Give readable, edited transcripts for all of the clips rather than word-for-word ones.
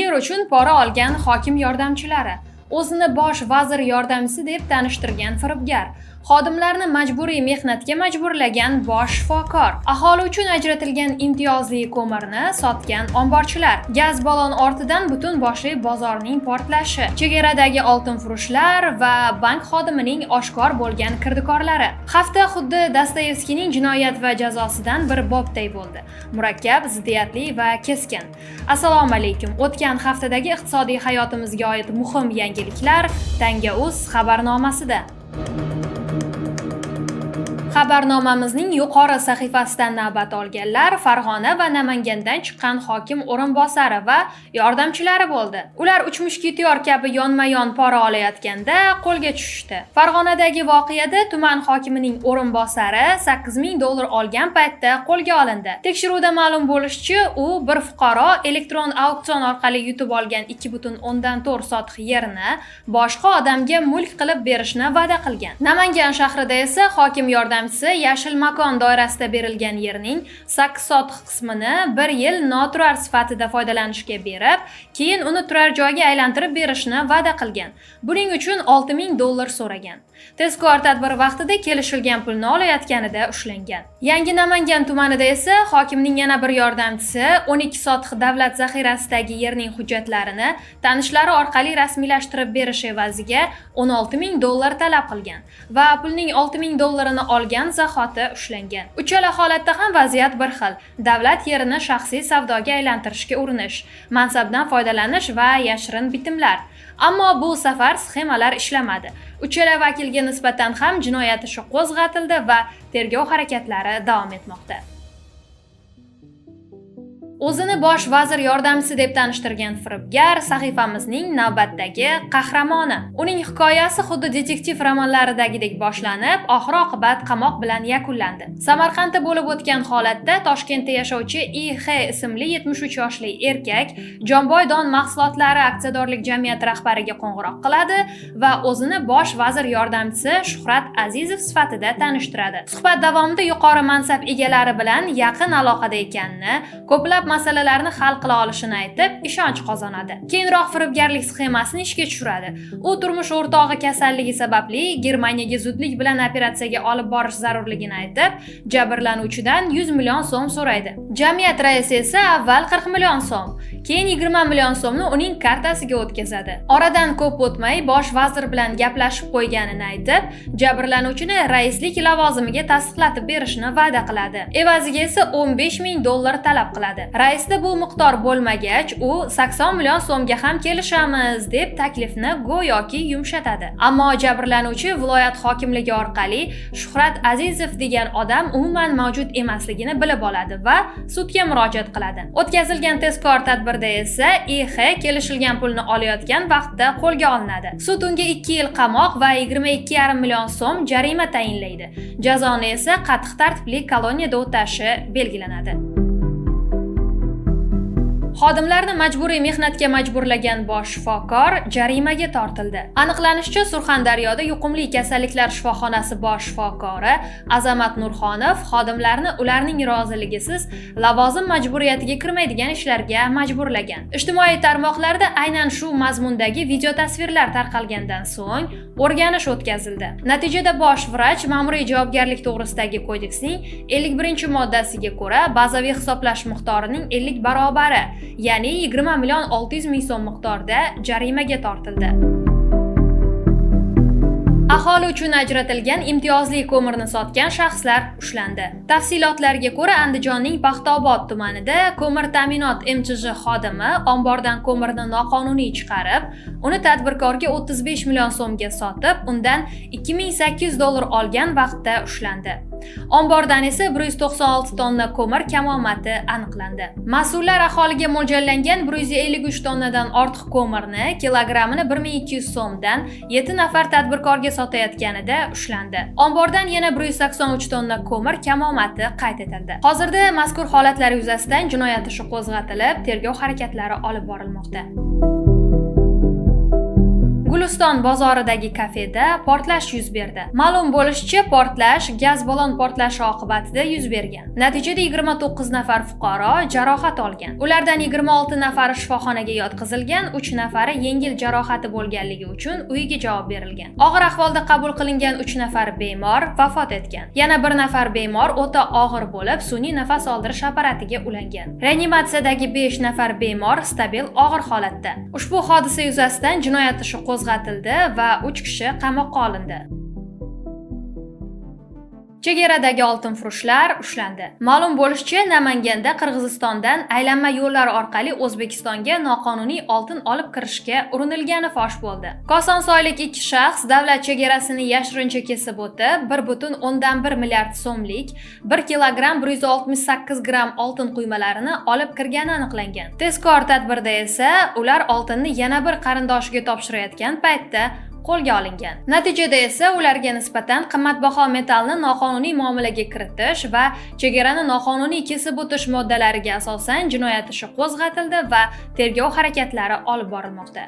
yer uchun pora olgan hokim yordamchilari, o'zini bosh vazir yordamchisi deb tanishtirgan firibgar, xodimlarni majburiy mehnatga majburlagan bosh shifokor, aholi uchun ajratilgan imtiyozli ko'mirni sotgan omborchilar, gaz ballon ortidan butun boshli bozorning portlashi, chegaradagi oltinfurushlar va bank xodimining oshkor bo'lgan kirdikorlari. Hafta xuddi Dostoyevskiyning Jinoyat va jazosidan bir bobday bo'ldi. Murakkab, ziddiyatli va keskin. Assalomu alaykum. O'tgan haftadagi iqtisodiy hayotimizga oid muhim yangiliklar Tanga.uz xabarnomasida. Xabarnomamizning yuqori sahifasidan navbat olganlar Farg'ona va Namangandan chiqqan hokim o'rinbosari va yordamchilari bo'ldi. Ular uch mushketyor kabi yonma-yon pora olayotganda qo'lga tushishdi. Farg'onadagi voqeada tuman hokimining o'rinbosari $8,000 olgan paytda qo'lga olindi. Tekshiruvda ma'lum bo'lishicha, u bir fuqaro elektron auksion orqali yutib olgan 2,4 sotix yerni boshqa odamga mulk qilib berishni va'da qilgan. Namangan shahrida esa hokim yordamchisi yashil makon doirasida berilgan yerning 8 sotix qismini 1 yil noturar sifatida foydalanishga berib, keyin uni turar joyga aylantirib berishni va'da qilgan. Buning uchun $6,000 so'ragan. Tezkor tadbir vaqtida kelishilgan pulni olayotganida ushlangan. Yangi Namangan tumanida esa hokimning yana bir yordamchisi 12 sotix davlat zaxirasidagi yerning hujjatlarini tanishlari orqali rasmiylashtirib berish evaziga $16,000 talab qilgan va pulning $6,000 olgan zahoti ushlangan. Uchala holatda ham vaziyat bir xil. Davlat yerini shaxsiy savdoga aylantirishga urinish, mansabdan foydalanish va yashirin bitimlar. Ammo bu safar sxemalar ishlamadi. Uchala vakilga nisbatan ham jinoyat ishi qo'zg'atildi va tergov harakatlari davom etmoqda. O'zini bosh vazir yordamchisi deb tanishtirgan firibgar sahifamizning navbatdagi qahramoni. Uning hikoyasi xuddi detektiv romanlaridagidek boshlanib, oxir-oqibat qamoq bilan yakunlandi. Samarqandda bo'lib o'tgan holatda Toshkentda yashovchi IX ismli 73 yoshli erkak Jonboy don mahsulotlari aksiyadorlik jamiyati rahbariga qo'ng'iroq qiladi va o'zini bosh vazir yordamchisi Shuhrat Azizov sifatida tanishtiradi. Suhbat davomida yuqori mansab egalari bilan yaqin aloqada ekanini, ko'plab masalalarni hal qila olishini aytib, ishonch qozonadi. Keyinroq firibgarlik sxemasini ishga tushiradi. U turmush o'rtog'i kasalligi sababli Germaniyaga zudlik bilan operatsiyaga olib borish zarurligini aytib, jabrlanuvchidan 100 million so'm so'raydi. Jamiyat raisi esa avval 40 million so'm, keyin 20 million so'mni uning kartasiga o'tkazadi. Oradan ko'p o'tmay bosh vazir bilan gaplashib qo'yganini aytib, jabrlanuvchini raislik lavozimiga tasdiqlatib berishni va'da qiladi. Evaziga esa $15,000 talab qiladi. Raisda bu miqdor bo'lmagach, u 80 million so'mga ham kelishamiz deb taklifni go'yoki yumshatadi. Ammo jabrlanuvchi viloyat hokimligi orqali Shuhrat Azizov degan odam umuman mavjud emasligini bilib oladi va sudga murojaat qiladi. O'tkazilgan tezkor tadbirda esa IX kelishilgan pulni olayotgan vaqtda qo'lga olinadi. Sud unga 2 yil qamoq va 22,5 million so'm jarima tayinlaydi. Jazoni esa qattiq tartibli koloniyada o'tashi belgilanadi. Xodimlarni majburiy mehnatga majburlagan bosh shifokor jarimaga tortildi. Aniqlanishicha, Surxondaryoda yuqumli kasalliklar shifoxonasi bosh shifokori Azamat Nurxonov xodimlarni ularning roziligisiz lavozim majburiyatiga kirmaydigan ishlarga majburlagan. Ijtimoiy tarmoqlarda aynan shu mazmundagi video tasvirlar tarqalgandan so'ng o'rganish o'tkazildi. Natijada bosh vrach ma'muriy javobgarlik to'g'risidagi kodeksning 51-moddasiga ko'ra bazaviy hisoblash miqdorining 50 barobari, ya'ni 20,600,000 so'm miqdorda jarimaga tortildi. Aholi uchun ajratilgan imtiyozli ko'mirni sotgan shaxslar ushlandi. Tafsilotlarga ko'ra, Andijonning Paxtaobod tumanida ko'mir ta'minot MChJ xodimi ombordan ko'mirni noqonuniy chiqarib, uni tadbirkorga 35 million so'mga sotib, undan $2,800 olgan vaqtda ushlandi. Ombordan esa 196 tonna ko'mir kamomati aniqlandi. Mas'ullar aholiga mo'ljallangan 153 tonnadan ortiq ko'mirni kilogrammini 1200 so'mdan 7 nafar tadbirkorga sotayotganida ushlandi. Ombordan yana 183 tonna ko'mir kamomati qayd etildi. Hozirda mazkur holatlar yuzasidan jinoyat ishi qo'zg'atilib, tergov harakatlari olib borilmoqda. Guliston bozoridagi kafeda portlash yuz berdi. Ma'lum bo'lishicha, portlash gaz ballon portlashi oqibatida yuz bergan. Natijada 29 nafar fuqaro jarohat olgan. Ulardan 26 nafari shifoxonaga yotqizilgan, 3 nafari yengil jarohati bo'lganligi uchun uyiga javob berilgan. Og'ir ahvolda qabul qilingan 3 nafar bemor vafot etgan. Yana bir nafar bemor o'ta og'ir bo'lib, sun'iy nafas oldirish apparatiga ulangan. Reanimatsiyadagi 5 nafar bemor stabil og'ir holatda. Ushbu hodisa yuzasidan jinoyat ishi qo'zg'atildi va 3 kishi qamoqqa olindi. Chegaradagi oltinfurushlar ushlandi. Ma'lum bo'lishicha, Namanganda Qirg'izistondan aylanma yo'llar orqali O'zbekistonga noqonuniy oltin olib kirishga urinilgani fosh bo'ldi. Kosonsoylik 2 shaxs davlat chegarasini yashirincha kesib o'tib, 1,1 milliard so'mlik 1 kilogramm 168 gramm oltin quymalarini olib kirgani aniqlangan. Tezkor tadbirda esa ular oltinni yana bir qarindoshiga topshirayotgan paytda qo'lga olingan. Natijada esa ularga nisbatan qimmatbaho metallni noqonuniy muomalaga kiritish va chegarani noqonuniy kesib o'tish moddalariga asosan jinoyat ishi qo'zg'atildi va tergov harakatlari olib borilmoqda.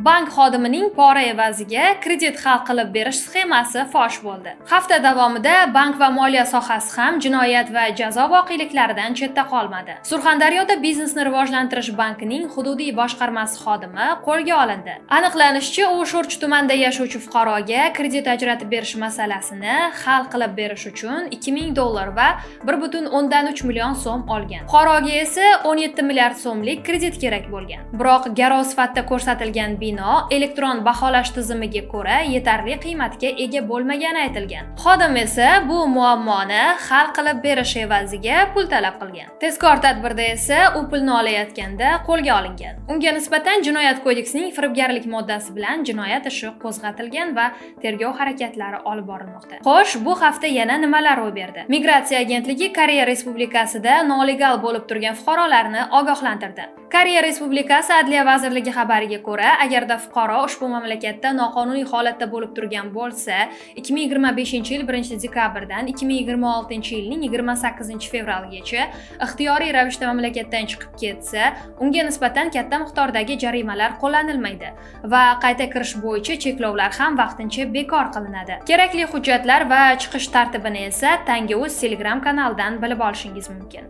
Bank xodimining pora evaziga kredit hal qilib berish sxemasi fosh bo'ldi. Hafta davomida bank va moliya sohasi ham jinoyat va jazo voqealiklaridan chetda qolmadi. Surxondaryoda Biznesni rivojlantirish bankining hududiy boshqarmasi xodimi qo'lga olindi. Aniqlanishicha, u Sho'rchi tumanida yashovchi fuqaroga kredit ajratib berish masalasini hal qilib berish uchun $2000 va 1,3 million so'm olgan. Fuqaroga esa 17 milliard so'mlik kredit kerak bo'lgan. Biroq garov sifatida ko'rsatilgan bino elektron baholash tizimiga ko'ra yetarli qiymatga ega bo'lmagani aytilgan. Xodim esa bu muammoni hal qilib berish evaziga pul talab qilgan. Tezkor tadbirda esa u pulni olayotganda qo'lga olingan. Unga nisbatan Jinoyat kodeksining firibgarlik moddasi bilan jinoyat ishi qo'zg'atilgan va tergov harakatlari olib borilmoqda. Xo'sh, bu hafta yana nimalar ro'y berdi? Migratsiya agentligi Koreya Respublikasida nolegal bo'lib turgan fuqarolarni ogohlantirdi. Koreya Respublikasi Adliya vazirligi xabariga ko'ra, agarda fuqaro ushbu mamlakatda noqonuniy holatda bo'lib turgan bo'lsa, 2025-yil 1-dekabrdan 2026-yilning 28-fevralgacha ixtiyoriy ravishda mamlakatdan chiqib ketsa, unga nisbatan katta miqdordagi jarimalar qo'llanilmaydi va qayta kirish bo'yicha cheklovlar ham vaqtincha bekor qilinadi. Kerakli hujjatlar va chiqish tartibini esa Tango'z Telegram kanalidan bilib olishingiz mumkin.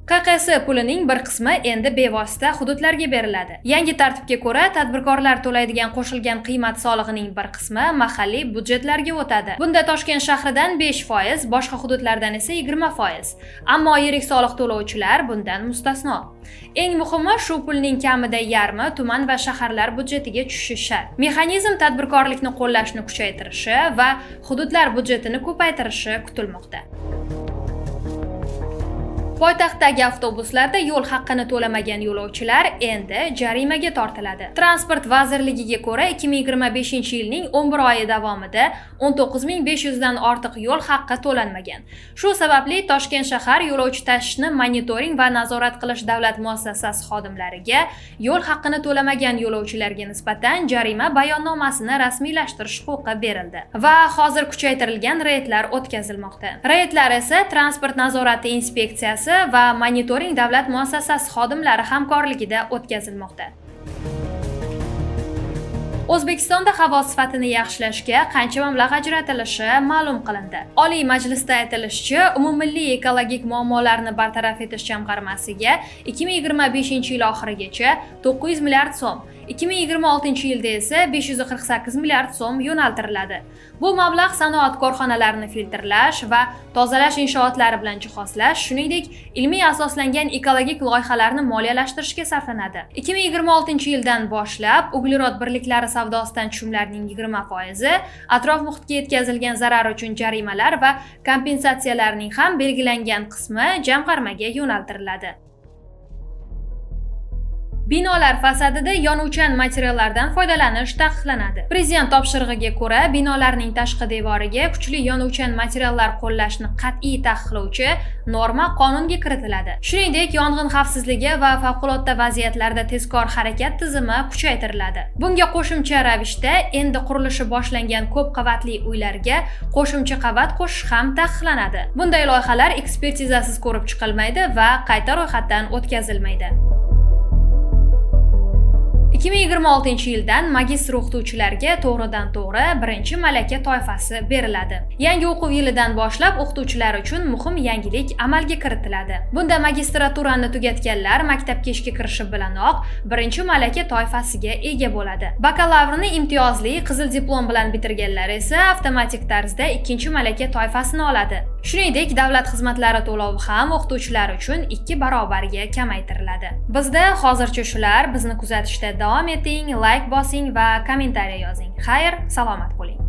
QQS pulining bir qismi endi bevosita hududlarga beriladi. Yangi tartibga ko'ra, tadbirkorlar to'laydigan qo'shilgan qiymat solig'ining bir qismi mahalliy budjetlarga o'tadi. Bunda Toshkent shahridan 5%, boshqa hududlardan esa 20%. Ammo yirik soliq to'lovchilar bundan mustasno. Eng muhimi, shu pulning kamida yarmi tuman va shaharlar budjetiga tushishi shart. Mexanizm tadbirkorlikni qo'llashni kuchaytirishi va hududlar budjetini ko'paytirishi kutilmoqda. Poytaxtdagi avtobuslarda yo'l haqqini to'lamagan yo'lovchilar endi jarimaga tortiladi. Transport vazirligiga ko'ra, 2025-yilning 11 oyi davomida 19500 dan ortiq yo'l haqqi to'lanmagan. Shu sababli Toshkent shahar yo'lovchi tashishni monitoring va nazorat qilish davlat muassasasi xodimlariga yo'l haqqini to'lamagan yo'lovchilarga nisbatan jarima bayonnomasini rasmiylashtirish huquqi berildi va hozir kuchaytirilgan reydlar o'tkazilmoqda. Reydlar esa Transport nazorati inspeksiyasi va monitoring davlat muassasasi xodimlari hamkorligida o'tkazilmoqda. O'zbekistonda havo sifatini yaxshilashga qancha mablag' ajratilishi ma'lum qilindi. Oliy Majlisda aytilishicha, umummilliy ekologik muammolarni bartaraf etish jamg'armasiga 2025-yil oxirigacha 900 milliard so'm, 2026-yilda esa 548 milliard so'm yo'naltiriladi. Bu mablag' sanoat korxonalarini filtrlash va tozalash inshootlari bilan jihozlash, shuningdek, ilmiy asoslangan ekologik loyihalarni moliyalashtirishga sarflanadi. 2026-yildan boshlab uglerod birliklari savdosidan tushumlarning 20%, atrof muhitga yetkazilgan zarar uchun jarimalar va kompensatsiyalarning ham belgilangan qismi jamg'armaga yo'naltiriladi. Binolar fasadida yonuvchan materiallardan foydalanish taqiqlanadi. Prezident topshirig'iga ko'ra, binolarning tashqi devoriga kuchli yonuvchan materiallar qo'llashni qat'iy taqiqlovchi norma qonunga kiritiladi. Shuningdek, yong'in xavfsizligi va favqulodda vaziyatlarda tezkor harakat tizimi kuchaytiriladi. Bunga qo'shimcha ravishda endi qurilishi boshlangan ko'p qavatli uylarga qo'shimcha qavat qo'shish ham taqiqlanadi. Bunday loyihalar ekspertizasiz ko'rib chiqilmaydi va qayta ro'yxatdan o'tkazilmaydi. 2026-yildan magistr o'qituvchilarga to'g'ridan-to'g'ri birinchi malaka toifasi beriladi. Yangi o'quv yilidan boshlab o'qituvchilar uchun muhim yangilik amalga kiritiladi. Bunda magistraturani tugatganlar maktabga ishga kirishi bilanoq birinchi malaka toifasiga ega bo'ladi. Bakalavrni imtiyozli qizil diplom bilan bitirganlar esa avtomatik tarzda ikkinchi malaka toifasini oladi. Shuningdek, davlat xizmatlari to'lovi ham o'qituvchilar uchun 2 barobarga kamaytiriladi. Bizda hozircha shular. Bizni kuzatishda davom eting, like bosing va kommentariy yozing. Xayr, salomat bo'ling.